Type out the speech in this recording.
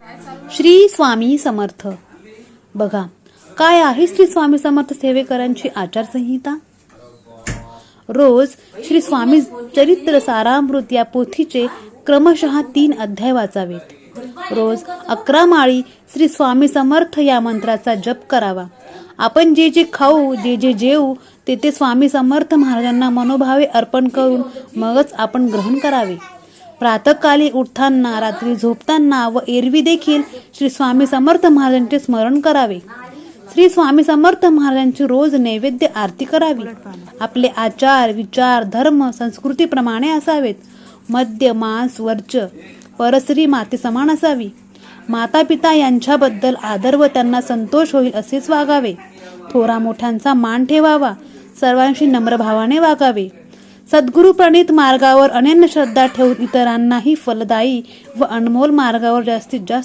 श्री स्वामी समर्थ. बघा काय आहे श्री स्वामी समर्थ सेवेकरांची आचारसंहिता. रोज श्री स्वामी चरित्र सारामृत या पोथीचे क्रमशः 3 अध्याय वाचावेत. रोज 11 माळी श्री स्वामी समर्थ या मंत्राचा जप करावा. आपण जे जे खाऊ, जे जे जेवू ते स्वामी समर्थ महाराजांना मनोभावे अर्पण करून मगच आपण ग्रहण करावे. प्रातःकाली उठताना, रात्री झोपताना व एरवी देखील श्री स्वामी समर्थ महाराजांचे स्मरण करावे. श्री स्वामी समर्थ महाराजांची रोज नैवेद्य आरती करावी. आपले आचार, विचार, धर्म, संस्कृतीप्रमाणे असावेत. मद्य, मांस, वर्ज, परस्त्री माते समान असावी. माता पिता यांच्याबद्दल आदर व त्यांना संतोष होईल असेच वागावे. थोरा मोठ्यांचा मान ठेवावा. सर्वांशी नम्र भावाने वागावे. सद्गुरु प्रणित मार्गावर अनन्य श्रद्धा ठेवून इतरांनाही फलदायी व अनमोल मार्गावर जास्तीत जास्त